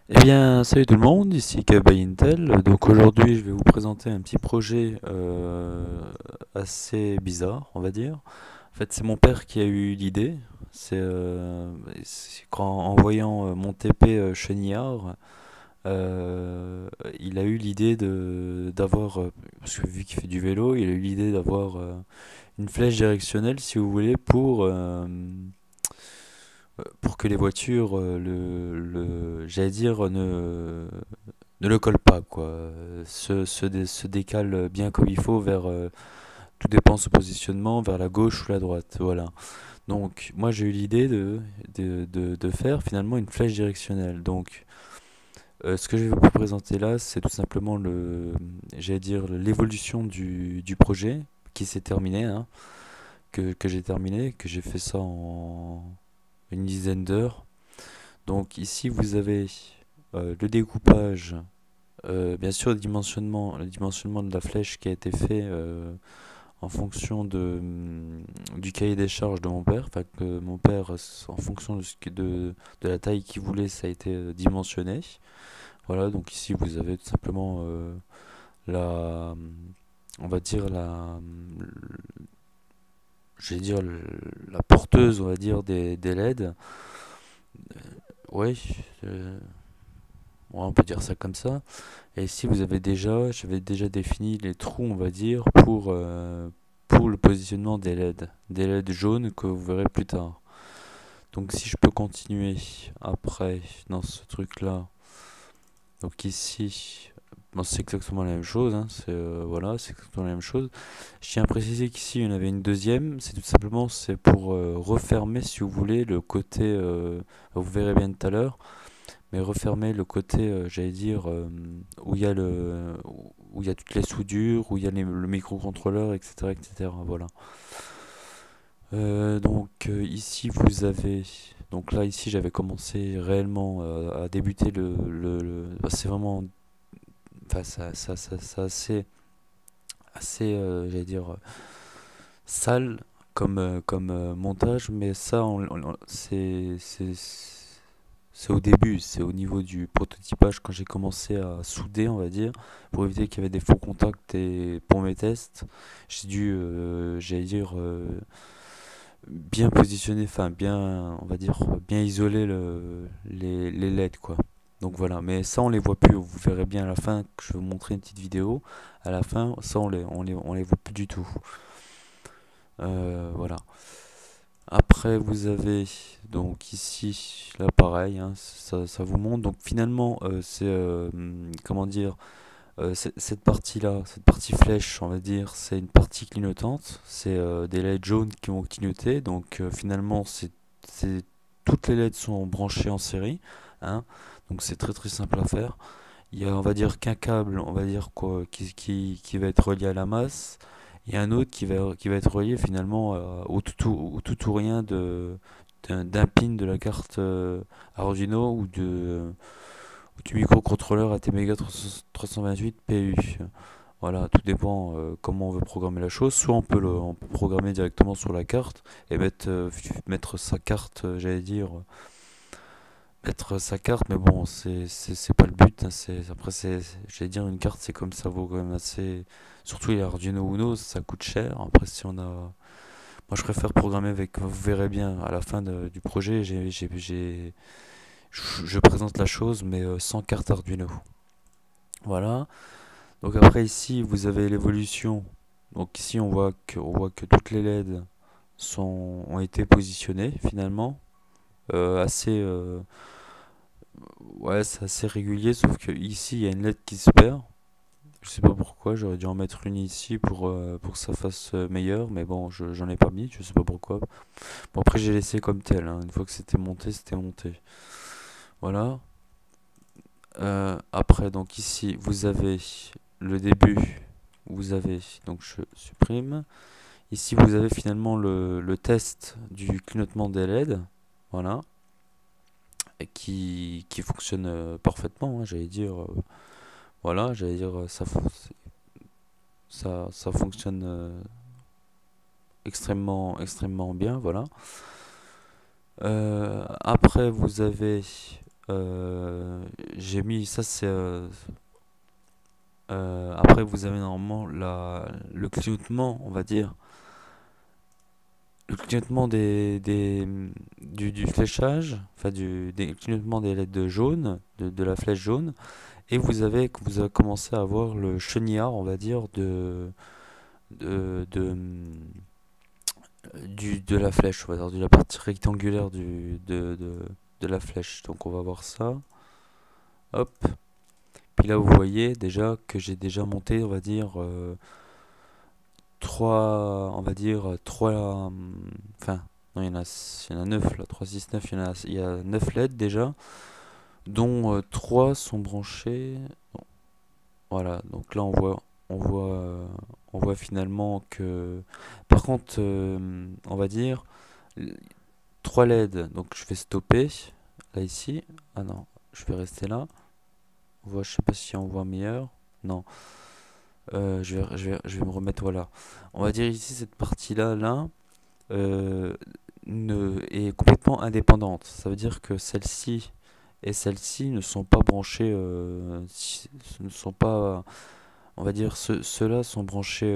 Eh bien, salut tout le monde, ici Kev by Intel. Donc aujourd'hui, je vais vous présenter un petit projet assez bizarre, on va dire. En fait, c'est mon père qui a eu l'idée. En voyant mon TP chenillard, il a eu l'idée de d'avoir, parce que vu qu'il fait du vélo, il a eu l'idée d'avoir une flèche directionnelle, si vous voulez, pour que les voitures, j'allais dire, ne le collent pas, quoi. Se décalent bien comme il faut tout dépend de ce positionnement, vers la gauche ou la droite, voilà. Donc, moi j'ai eu l'idée de faire finalement une flèche directionnelle. Donc, ce que je vais vous présenter là, c'est tout simplement j'allais dire, l'évolution du projet qui s'est terminé, hein, que j'ai terminé, que j'ai fait ça en une dizaine d'heures. Donc ici vous avez le découpage, bien sûr le dimensionnement de la flèche qui a été fait en fonction du cahier des charges de mon père. Enfin que mon père, en fonction de la taille qu'il voulait, ça a été dimensionné. Voilà, donc ici vous avez tout simplement la, on va dire je vais dire la porteuse, on va dire des LED. Oui, ouais, on peut dire ça comme ça. Et ici, j'avais déjà défini les trous, on va dire, pour le positionnement des LED jaunes que vous verrez plus tard. Donc si je peux continuer après dans ce truc-là, donc ici, bon, c'est exactement la même chose, hein, voilà, c'est exactement la même chose. Je tiens à préciser qu'ici, il y en avait une deuxième, c'est tout simplement c'est pour refermer, si vous voulez, le côté, vous verrez bien tout à l'heure, mais refermer le côté, j'allais dire, où il y a où il y a toutes les soudures, où il y a le microcontrôleur, etc., etc. Voilà. Ici vous avez, donc là ici j'avais commencé réellement à débuter bah, c'est vraiment, enfin ça assez, j'allais dire sale comme montage, mais ça c'est au début, c'est au niveau du prototypage quand j'ai commencé à souder, on va dire, pour éviter qu'il y avait des faux contacts et pour mes tests, j'allais dire, bien positionner, enfin bien, on va dire, bien isoler les LED, quoi. Donc voilà, mais ça on les voit plus, vous verrez bien à la fin que je vais vous montrer une petite vidéo. À la fin, ça on les voit plus du tout. Voilà. Après, vous avez donc ici, là pareil, hein, ça vous montre. Donc finalement, comment dire, cette partie-là, cette partie flèche, on va dire, c'est une partie clignotante. C'est des LED jaunes qui vont clignoter. Donc finalement, toutes les LED sont branchées en série, hein. Donc c'est très très simple à faire. Il y a, on va dire, qu'un câble, on va dire quoi, qui va être relié à la masse. Il y a un autre qui va être relié finalement au tout ou rien d'un pin de la carte Arduino ou du microcontrôleur ATmega 328 PU. Voilà, tout dépend comment on veut programmer la chose. Soit on peut programmer directement sur la carte et mettre sa carte, j'allais dire, mettre sa carte, mais bon, c'est pas le but, hein, j'allais dire, une carte, c'est comme ça vaut quand même assez. Surtout les Arduino Uno, ça coûte cher. Après, si on a. Moi, je préfère programmer avec. Vous verrez bien, à la fin du projet, je présente la chose, mais sans carte Arduino. Voilà. Donc, après, ici, vous avez l'évolution. Donc, ici, on voit que toutes les LED ont été positionnées, finalement. Assez. Ouais, c'est assez régulier, sauf que ici, il y a une lettre qui se perd. Je sais pas pourquoi, j'aurais dû en mettre une ici pour que ça fasse meilleur, mais bon, j'en ai pas mis, je sais pas pourquoi. Bon, après, j'ai laissé comme tel, hein. Une fois que c'était monté, c'était monté. Voilà. Après, donc ici, vous avez le début, vous avez, donc je supprime. Ici, vous avez finalement le test du clignotement des LED, voilà, et qui fonctionne parfaitement, hein, j'allais dire. Voilà, j'allais dire, ça fonctionne extrêmement bien, voilà. Après, vous avez j'ai mis ça, c'est après vous avez normalement le clignotement, on va dire, le clignotement du fléchage, enfin des clignotements des LED jaunes, de la flèche jaune, et vous avez commencé à avoir le chenillard, on va dire, de, de, de la flèche, on va dire, de la partie rectangulaire de la flèche. Donc on va voir ça. Hop. Puis là, vous voyez déjà que j'ai déjà monté, on va dire, on va dire, enfin, non, il y en a 9 là, 3 6 9 il y a 9 LED déjà, dont 3 sont branchés. Voilà, donc là, on voit, euh, on voit finalement que, par contre, on va dire, 3 LED, donc je vais stopper, là ici, ah non, je vais rester là, on voit, je sais pas si on voit meilleur, non. Je vais me remettre, voilà. On va dire ici, cette partie-là, là, euh, est complètement indépendante. Ça veut dire que celle-ci et celle-ci ne sont pas branchées, ne sont pas, on va dire, ceux-là sont branchés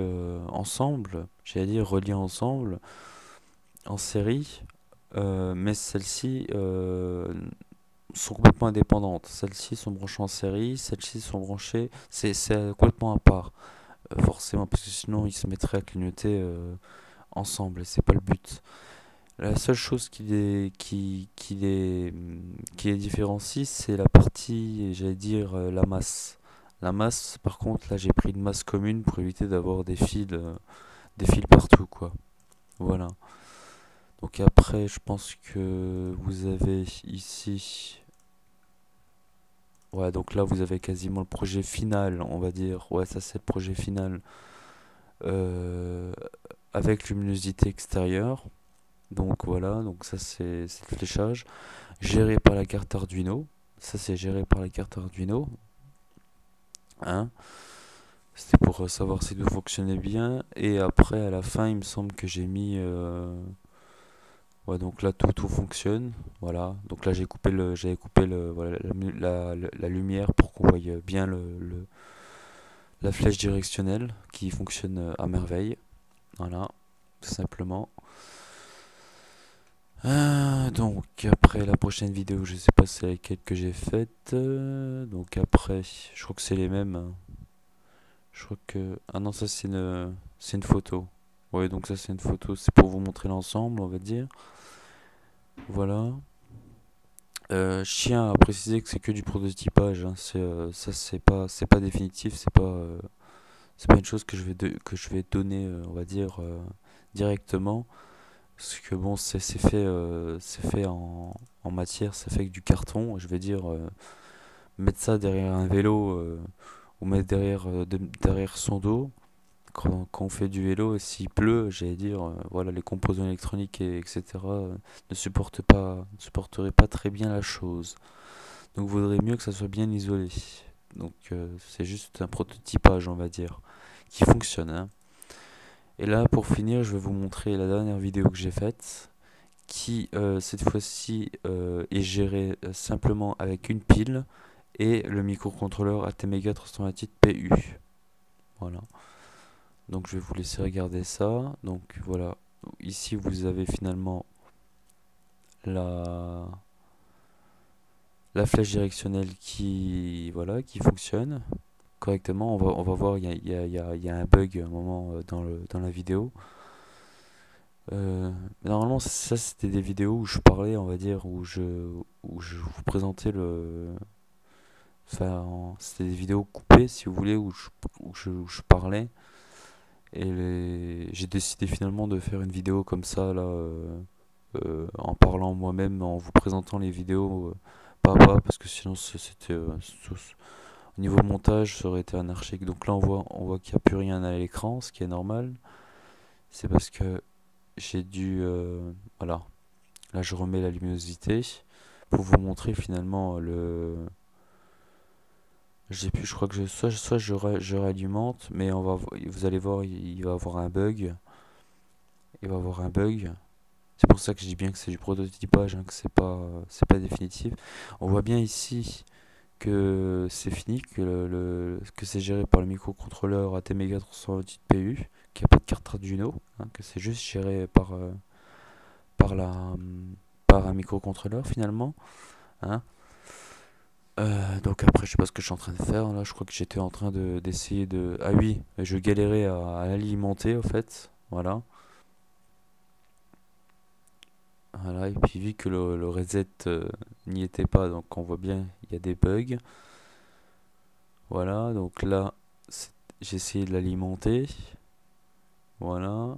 ensemble, j'allais dire reliés ensemble, en série, mais celles-ci sont complètement indépendantes. Celles-ci sont branchées en série, celles-ci sont branchées, c'est complètement à part. Forcément, parce que sinon ils se mettraient à clignoter ensemble et c'est pas le but. La seule chose qui les différencie, c'est la partie, j'allais dire, la masse. La masse, par contre, là j'ai pris une masse commune pour éviter d'avoir des fils partout, quoi. Voilà. Donc après, je pense que vous avez ici, ouais, donc là vous avez quasiment le projet final, on va dire. Ouais, ça c'est le projet final euh, avec luminosité extérieure. Donc voilà, donc ça c'est le fléchage géré par la carte Arduino. Ça c'est géré par la carte Arduino, hein. C'était pour savoir si tout fonctionnait bien. Et après à la fin, il me semble que j'ai mis ouais, donc là tout fonctionne. Voilà. Donc là j'avais coupé voilà, la lumière pour qu'on voie bien la flèche directionnelle qui fonctionne à merveille. Voilà, tout simplement. Donc après la prochaine vidéo, je sais pas c'est laquelle que j'ai faite. Donc après, je crois que c'est les mêmes, hein. Je crois que ah non, ça c'est une photo. Ouais, donc ça c'est une photo, c'est pour vous montrer l'ensemble, on va dire. Voilà. Je tiens à préciser que c'est que du prototypage, hein. Ça c'est pas définitif, c'est pas une chose que je vais donner, on va dire directement. Parce que bon, c'est fait en matière, c'est fait avec du carton. Je vais dire, mettre ça derrière un vélo ou mettre derrière son dos. Quand on fait du vélo, s'il pleut, j'allais dire, voilà, les composants électroniques etc. Ne supporteraient pas très bien la chose. Donc, il vaudrait mieux que ça soit bien isolé. Donc, c'est juste un prototypage, on va dire, qui fonctionne, hein. Et là, pour finir, je vais vous montrer la dernière vidéo que j'ai faite qui cette fois-ci est géré simplement avec une pile et le microcontrôleur ATmega 328 PU. Voilà. Donc je vais vous laisser regarder ça. Donc voilà. Ici vous avez finalement la, la flèche directionnelle qui, voilà, qui fonctionne correctement. On va voir, il y a un bug à un moment dans la vidéo. Normalement, ça c'était des vidéos où je parlais, on va dire, où je vous présentais le. Enfin, c'était des vidéos coupées, si vous voulez, où je parlais. Et j'ai décidé finalement de faire une vidéo comme ça, là, en parlant moi-même, en vous présentant les vidéos pas à pas, parce que sinon c'était. Au niveau montage, ça aurait été anarchique. Donc là, on voit qu'il n'y a plus rien à l'écran, ce qui est normal. C'est parce que j'ai dû. Voilà. Là, je remets la luminosité pour vous montrer finalement j'ai plus, je crois que soit je réalimente, mais vous allez voir, il va avoir un bug. Il va avoir un bug. C'est pour ça que je dis bien que c'est du prototypage, hein, que c'est pas définitif. On voit bien ici que c'est fini, que, que c'est géré par le microcontrôleur ATmega 328 PU, qu'il n'y a pas de carte Arduino, hein, que c'est juste géré par, par un microcontrôleur finalement. Hein. Donc après, je sais pas ce que je suis en train de faire. Là, je crois que j'étais en train d'essayer de. Ah oui, je galérais à l'alimenter en fait. Voilà. Voilà. Et puis vu que le reset n'y était pas, donc on voit bien il y a des bugs. Voilà. Donc là, j'ai essayé de l'alimenter. Voilà.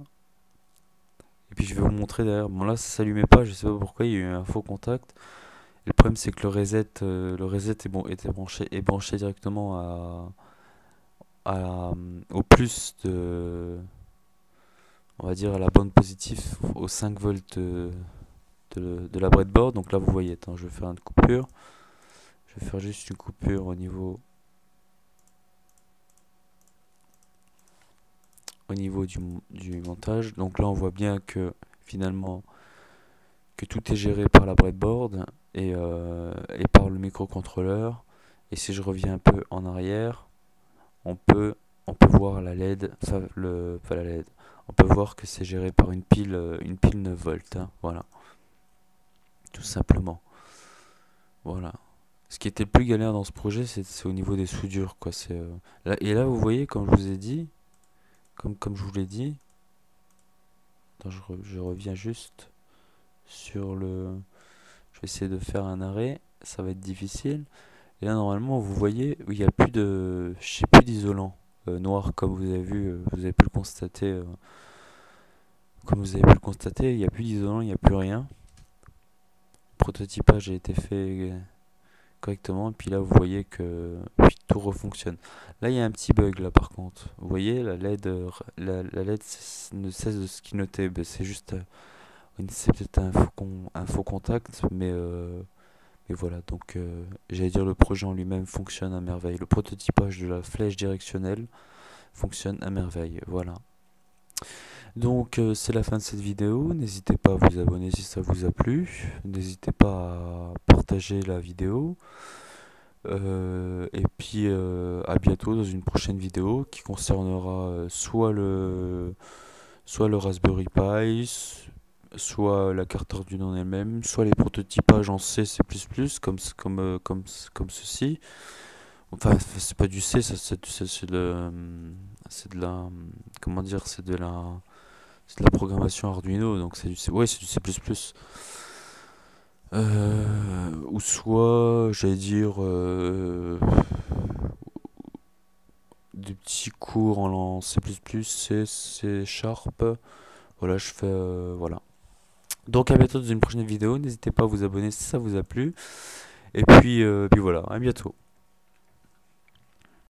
Et puis je vais vous montrer derrière. Bon là, ça s'allumait pas. Je sais pas pourquoi. Il y a eu un faux contact. Et le problème, c'est que le reset est bon, est branché directement au plus de, on va dire à la bande positive, aux 5 volts de la breadboard. Donc là vous voyez, attends, je vais faire une coupure. Je vais faire juste une coupure au niveau du montage. Donc là on voit bien que finalement que tout est géré par la breadboard et par le microcontrôleur. Et si je reviens un peu en arrière, on peut, on peut voir la LED, enfin pas la LED, on peut voir que c'est géré par une pile 9 volts, hein, voilà, tout simplement. Voilà. Ce qui était le plus galère dans ce projet, c'est au niveau des soudures, quoi. Et là, vous voyez, comme je vous ai dit, comme je vous l'ai dit, attends, je reviens juste sur le. Je vais essayer de faire un arrêt, ça va être difficile. Et là, normalement, vous voyez, il n'y a plus de, je sais plus d'isolant noir, comme vous avez vu, vous avez pu le constater. Comme vous avez pu le constater, il n'y a plus d'isolant, il n'y a plus rien. Le prototypage a été fait correctement. Et puis là, vous voyez que puis tout refonctionne. Là, il y a un petit bug là par contre. Vous voyez, la LED, la LED ne cesse de se clignoter. Ben, c'est juste, c'est peut-être un faux contact, mais voilà. Donc, j'allais dire le projet en lui-même fonctionne à merveille. Le prototypage de la flèche directionnelle fonctionne à merveille. Voilà. Donc c'est la fin de cette vidéo, n'hésitez pas à vous abonner si ça vous a plu, n'hésitez pas à partager la vidéo, et puis à bientôt dans une prochaine vidéo qui concernera soit le Raspberry Pi, soit la carte Arduino en elle-même, soit les prototypages en C, C++, comme ceci. Enfin, c'est pas du C, ça, c'est de la, comment dire, c'est de la programmation Arduino, donc ouais, c'est du C++. Ou soit, j'allais dire, des petits cours en C++, C Sharp. Voilà, je fais, voilà. Donc à bientôt dans une prochaine vidéo. N'hésitez pas à vous abonner si ça vous a plu. Et puis voilà, à bientôt.